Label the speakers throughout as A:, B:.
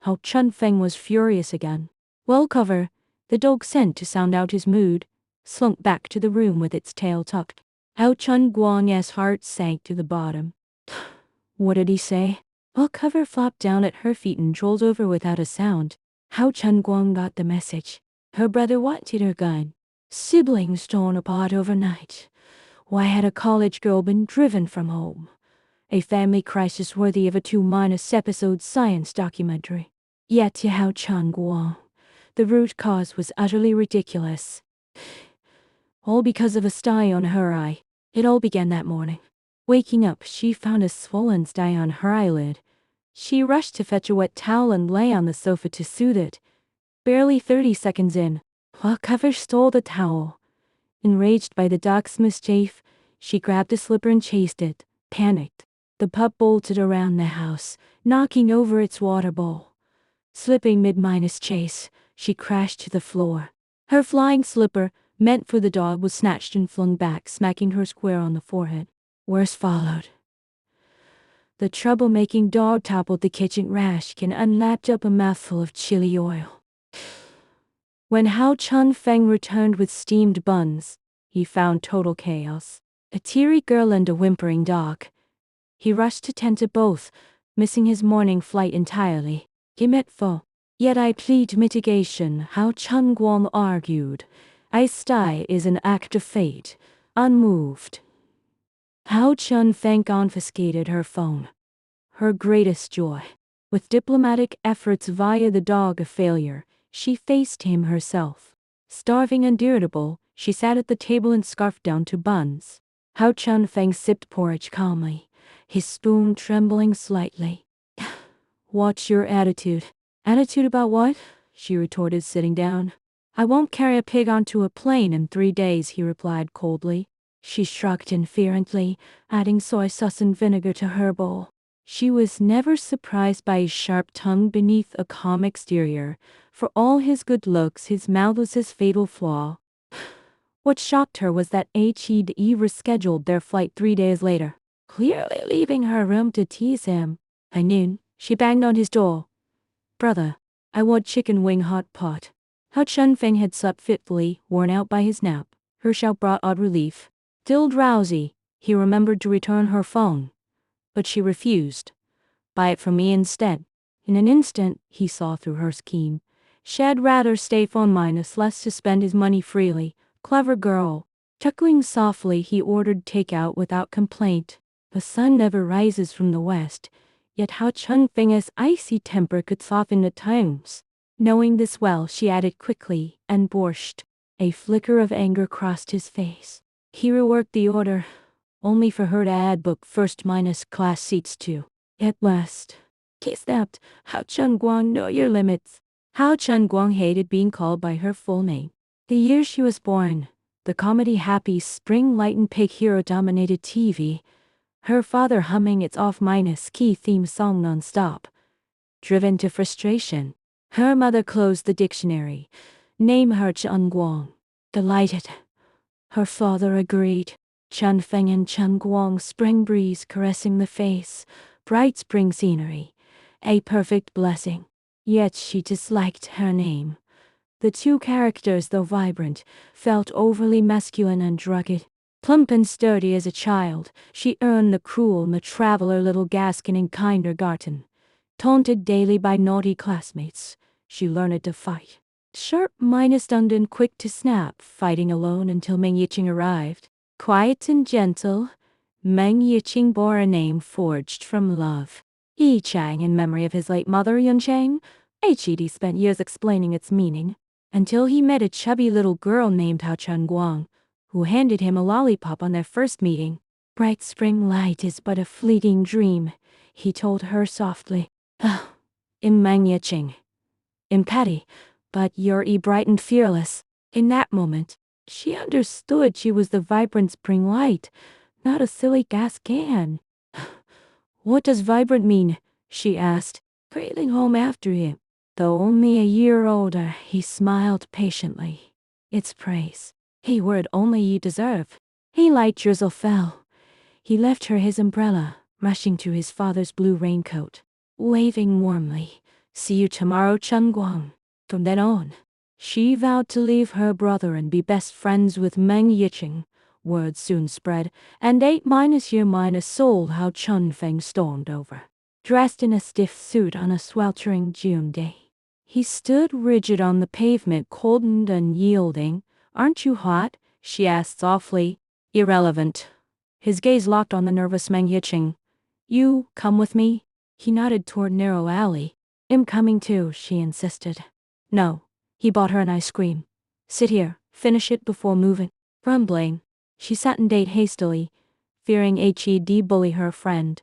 A: Hao Chunfeng was furious again. Well cover, the dog sent to sound out his mood, slunk back to the room with its tail tucked. Hao Chunguang's heart sank to the bottom. What did he say? Well cover flopped down at her feet and rolled over without a sound. Hao Chunguang got the message. Her brother wanted her gun. Siblings torn apart overnight. Why had a college girl been driven from home? A family crisis worthy of a 2-episode science documentary. Yet to Hao Chunguang, the root cause was utterly ridiculous. All because of a sty on her eye. It all began that morning. Waking up, she found a swollen sty on her eyelid. She rushed to fetch a wet towel and lay on the sofa to soothe it. Barely 30 seconds in, while Cover stole the towel. Enraged by the dog's mischief, she grabbed a slipper and chased it. Panicked, the pup bolted around the house, knocking over its water bowl. Slipping mid-chase, she crashed to the floor. Her flying slipper, meant for the dog, was snatched and flung back, smacking her square on the forehead. Worse followed. The troublemaking dog toppled the kitchen rashkin and lapped up a mouthful of chili oil. When Hao Chunfeng returned with steamed buns, he found total chaos. A teary girl and a whimpering dog. He rushed to tend to both, missing his morning flight entirely. Yet I plead mitigation, Hao Chunguang argued. I sty is an act of fate, unmoved. Hao Chunfeng confiscated her phone. Her greatest joy. With diplomatic efforts via the dog a failure, she faced him herself. Starving and irritable, she sat at the table and scarfed down 2 buns. Hao Chunfeng sipped porridge calmly, his spoon trembling slightly. Watch your attitude. Attitude about what? She retorted, sitting down. I won't carry a pig onto a plane in 3 days, he replied coldly. She shrugged inferently, adding soy sauce and vinegar to her bowl. She was never surprised by his sharp tongue beneath a calm exterior. For all his good looks, his mouth was his fatal flaw. What shocked her was that he'd rescheduled their flight 3 days later, clearly leaving her room to tease him. By noon, she banged on his door. Brother, I want chicken wing hot pot. Hao Chunfeng had slept fitfully, worn out by his nap. Her shout brought odd relief. Still drowsy, he remembered to return her phone. But she refused. Buy it from me instead. In an instant, he saw through her scheme. She'd rather stay phone less to spend his money freely. Clever girl. Chuckling softly, he ordered takeout without complaint. The sun never rises from the west, yet Hao Chunfeng's icy temper could soften at times. Knowing this well, she added quickly, and borscht. A flicker of anger crossed his face. He reworked the order, only for her to add book first-class seats too. At last, he snapped, Hao Chunguang, know your limits. Hao Chunguang hated being called by her full name. The year she was born, the comedy Happy Spring Light and Pig Hero dominated TV, her father humming its off-key theme song non-stop. Driven to frustration, her mother closed the dictionary. Name her Chunguang. Delighted. Her father agreed. Chunfeng and Chunguang, spring breeze caressing the face, bright spring scenery, a perfect blessing. Yet she disliked her name. The 2 characters, though vibrant, felt overly masculine and rugged. Plump and sturdy as a child, she earned the cruel traveler little Gaskin in kindergarten. Taunted daily by naughty classmates, she learned to fight. Sharp-stunned and quick to snap, fighting alone until Meng Yiqing arrived. Quiet and gentle, Meng Yiqing bore a name forged from love. Yichang, in memory of his late mother Yunchang. Hd spent years explaining its meaning, until he met a chubby little girl named Hao Chunguang, who handed him a lollipop on their first meeting. Bright spring light is but a fleeting dream, he told her softly. I'm Meng Yiqing. I'm Patty, but you're bright and fearless. In that moment, she understood she was the vibrant spring light, not a silly gas can. What does vibrant mean? She asked, trailing home after him. Though only a year older, he smiled patiently. It's praise. A word only you deserve. A light drizzle fell. He left her his umbrella, rushing to his father's blue raincoat. Waving warmly, See you tomorrow, Chun Guang. From then on, she vowed to leave her brother and be best friends with Meng Yiqing. Word soon spread, and 8-year-Seoul how Chun Feng stormed over. Dressed in a stiff suit on a sweltering June day. He stood rigid on the pavement, cold and unyielding. Aren't you hot? She asked softly. Irrelevant. His gaze locked on the nervous Meng Yiqing. You, come with me? He nodded toward narrow alley. I'm coming too, she insisted. No. He bought her an ice cream. Sit here, finish it before moving. Grumbling, she sat and ate hastily, fearing he'd bully her friend.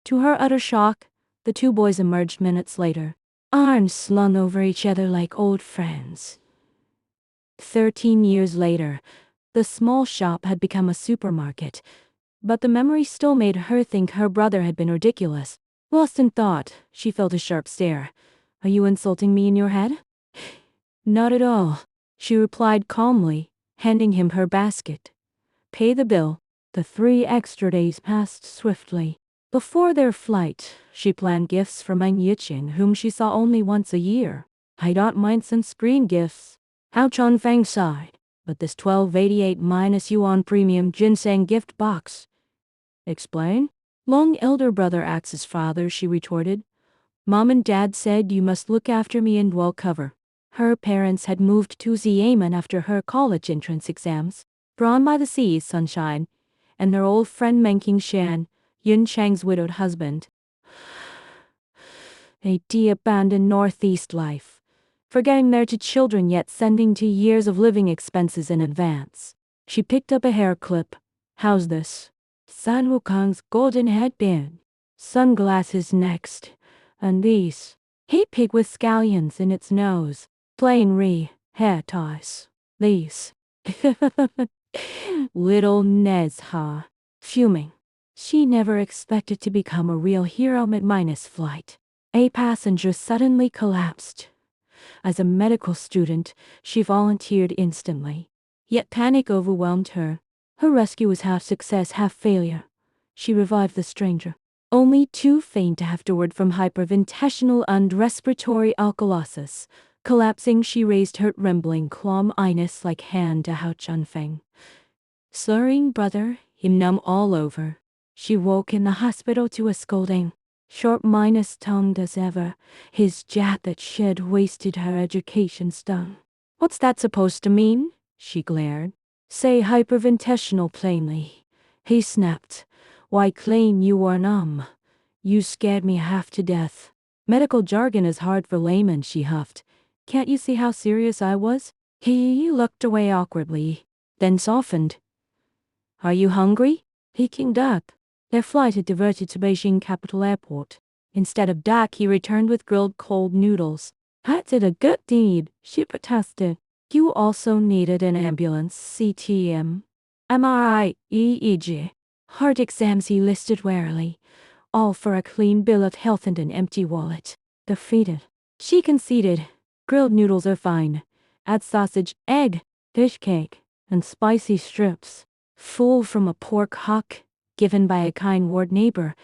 A: To her utter shock, the two boys emerged minutes later, arms slung over each other like old friends. 13 years later, the small shop had become a supermarket, but the memory still made her think her brother had been ridiculous. Lost in thought, she felt a sharp stare. Are you insulting me in your head? Not at all, she replied calmly, handing him her basket. Pay the bill. The 3 extra days passed swiftly. Before their flight, she planned gifts for Meng Yiqing, whom she saw only once a year. I don't mind sunscreen gifts. How Chun Feng sighed. But this 1288 yuan premium ginseng gift box. Explain? Long elder brother acts as father, she retorted. Mom and Dad said you must look after me and well cover. Her parents had moved to Xiamen after her college entrance exams, drawn by the sea's sunshine, and their old friend Meng Qingshan, Yun Chang's widowed husband. A abandoned northeast life, forgetting their 2 children yet sending 2 years of living expenses in advance. She picked up a hair clip. How's this? San Wukong's golden headband. Sunglasses next. And these. Hey pig with scallions in its nose. Plain hair ties. These. Little Nez, huh? Fuming. She never expected to become a real hero mid-minus flight. A passenger suddenly collapsed. As a medical student, she volunteered instantly. Yet panic overwhelmed her. Her rescue was half success, half failure. She revived the stranger, only to faint afterward from hyperventilation and respiratory alkalosis. Collapsing, she raised her trembling claw-minus like hand to Hao Chunfeng. Slurring brother, him numb all over. She woke in the hospital to a scolding. Short-tongued as ever, his jab that shed wasted her education stung. What's that supposed to mean? She glared. Say hyperventilation plainly. He snapped. Why claim you were numb? You scared me half to death. Medical jargon is hard for laymen, she huffed. Can't you see how serious I was? He looked away awkwardly, then softened. Are you hungry? He kinged up. Their flight had diverted to Beijing Capital Airport. Instead of duck, he returned with grilled cold noodles. I did a good deed, she protested. You also needed an ambulance, CTM. MRI, EEG. Heart exams, he listed warily. All for a clean bill of health and an empty wallet. Defeated. She conceded. Grilled noodles are fine. Add sausage, egg, fish cake, and spicy strips. Full from a pork hock, given by a kind ward neighbor,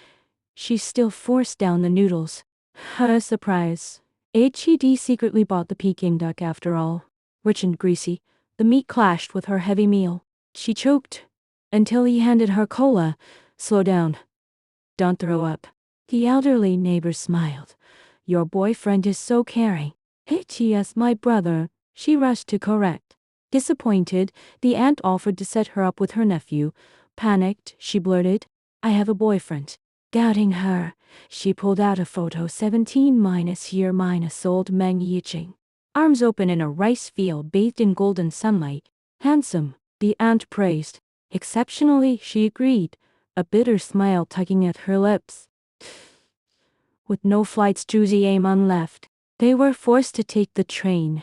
A: she still forced down the noodles. Her surprise. HED secretly bought the Peking duck after all. Rich and greasy, the meat clashed with her heavy meal. She choked, until he handed her cola. Slow down. Don't throw up. The elderly neighbor smiled. Your boyfriend is so caring. Yes, my brother, she rushed to correct. Disappointed, the aunt offered to set her up with her nephew. Panicked, she blurted, I have a boyfriend. Doubting her, she pulled out a photo 17-year-old Meng Yiqing. Arms open in a rice field bathed in golden sunlight. Handsome, the aunt praised. Exceptionally, she agreed, a bitter smile tugging at her lips. With no flights to Xiamen left, they were forced to take the train.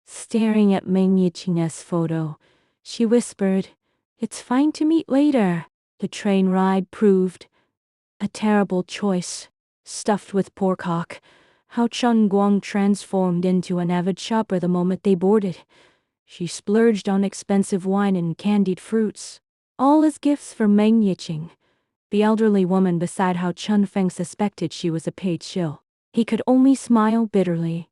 A: Staring at Meng Yiqing's photo, she whispered, It's fine to meet later. The train ride proved a terrible choice. Stuffed with pork hock, Hao Chun Guang transformed into an avid shopper the moment they boarded. She splurged on expensive wine and candied fruits, all as gifts for Meng Yiqing. The elderly woman beside Hao Chunfeng suspected she was a paid shill. He could only smile bitterly,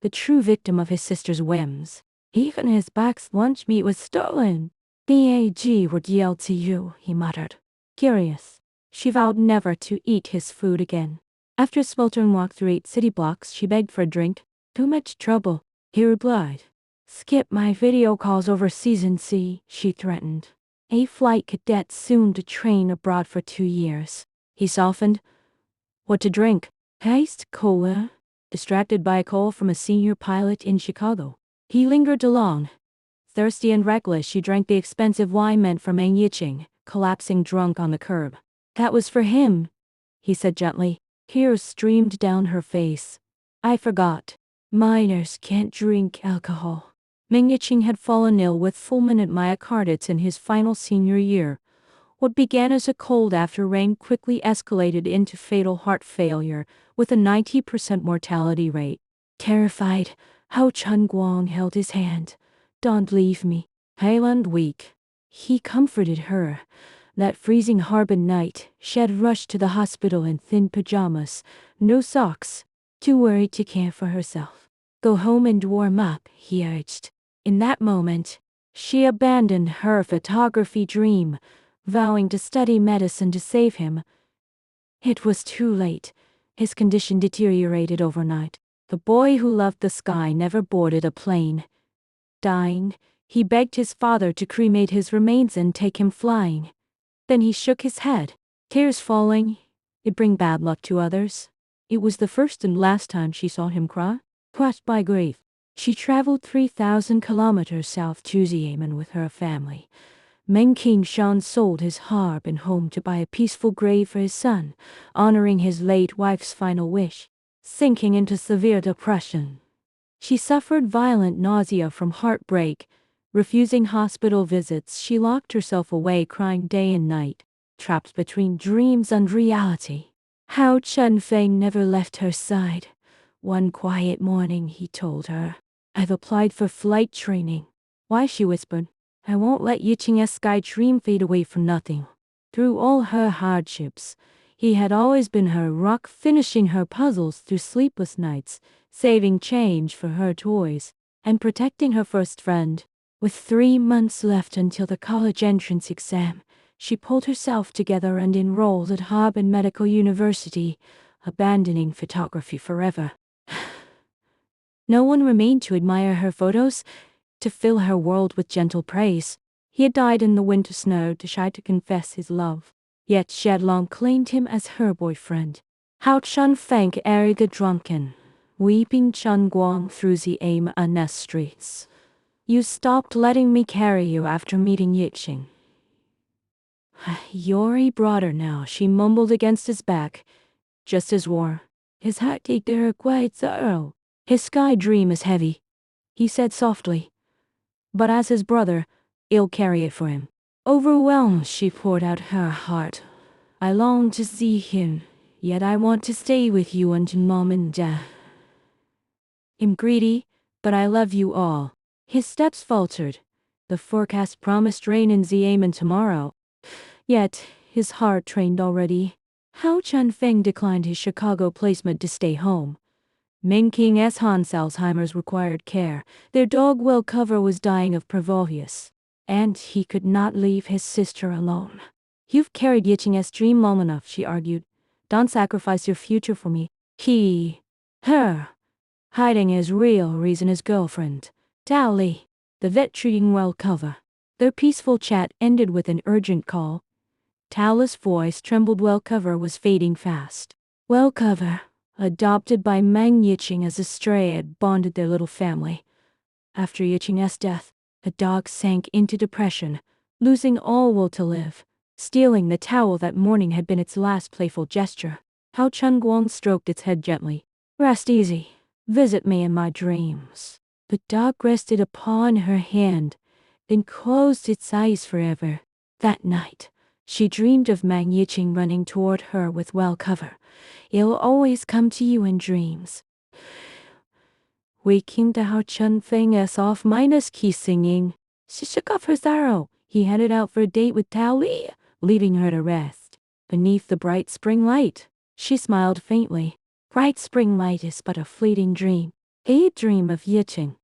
A: the true victim of his sister's whims. Even his back's lunch meat was stolen. "Bag would yell to you," he muttered. Curious, she vowed never to eat his food again. After a sweltering walk through 8 city blocks, she begged for a drink. "Too much trouble," he replied. "Skip my video calls overseas and see," she threatened. A flight cadet soon to train abroad for 2 years. He softened. "What to drink?" "Iced cola." Distracted by a call from a senior pilot in Chicago, he lingered along. Thirsty and reckless, she drank the expensive wine meant for Meng Yiqing, collapsing drunk on the curb. "That was for him," he said gently. Tears streamed down her face. "I forgot. Minors can't drink alcohol." Meng Yiqing had fallen ill with fulminant myocarditis in his final senior year. What began as a cold after rain quickly escalated into fatal heart failure, with a 90% mortality rate. Terrified, Hao Chunguang held his hand. "Don't leave me. Pale and weak." He comforted her. That freezing Harbin night, she had rushed to the hospital in thin pajamas, no socks, too worried to care for herself. "Go home and warm up," he urged. In that moment, she abandoned her photography dream, vowing to study medicine to save him. It was too late. His condition deteriorated overnight. The boy who loved the sky never boarded a plane. Dying, he begged his father to cremate his remains and take him flying. Then he shook his head, tears falling. It'd bring bad luck to others. It was the first and last time she saw him cry. Crushed by grief, she traveled 3,000 kilometers south to Xiamen with her family. Meng Qingshan sold his Harbin home to buy a peaceful grave for his son, honoring his late wife's final wish. Sinking into severe depression, she suffered violent nausea from heartbreak. Refusing hospital visits, she locked herself away, crying day and night, trapped between dreams and reality. Hao Chunfeng never left her side. One quiet morning, he told her, "I've applied for flight training." "Why?" she whispered. "I won't let Yiqing's sky dream fade away for nothing." Through all her hardships, he had always been her rock, finishing her puzzles through sleepless nights, saving change for her toys, and protecting her first friend. With 3 months left until the college entrance exam, she pulled herself together and enrolled at Harbin Medical University, abandoning photography forever. No one remained to admire her photos, to fill her world with gentle praise. He had died in the winter snow, too shy to confess his love. Yet she had long claimed him as her boyfriend. Hao Chunfeng erred drunken, weeping Chunguang through the Xiamen streets. "You stopped letting me carry you after meeting Yiqing." "You're a brother now," she mumbled against his back. "Just as war." His heart ached her quite thorough. "His sky dream is heavy," he said softly. "But as his brother, I'll carry it for him." Overwhelmed, she poured out her heart. "I long to see him, yet I want to stay with you until Mom and Dad. I'm greedy, but I love you all." His steps faltered. The forecast promised rain in Xiamen tomorrow. Yet, his heart trained already. Hao Chunfeng declined his Chicago placement to stay home. Meng Qing's Hans Alzheimer's required care. Their dog Will Cover was dying of parvovirus. And he could not leave his sister alone. "You've carried Yiqing's dream long enough," she argued. "Don't sacrifice your future for me." Her, hiding his real reason, his girlfriend, Tao Li, the vet treating Will Cover. Their peaceful chat ended with an urgent call. Tao's voice trembled. Will Cover was fading fast. Will Cover, adopted by Meng Yiqing as a stray, had bonded their little family. After Yiqing's death, the dog sank into depression, losing all will to live. Stealing the towel that morning had been its last playful gesture. Hao Chunguang stroked its head gently. "Rest easy. Visit me in my dreams." The dog rested upon her hand, then closed its eyes forever. That night, she dreamed of Meng Yiqing running toward her with Will Cover. "It'll always come to you in dreams." Waking to Hao Chunfeng's off-minus key singing, she shook off her sorrow. He headed out for a date with Tao Li, leaving her to rest. Beneath the bright spring light, she smiled faintly. Bright spring light is but a fleeting dream, a dream of Yicheng.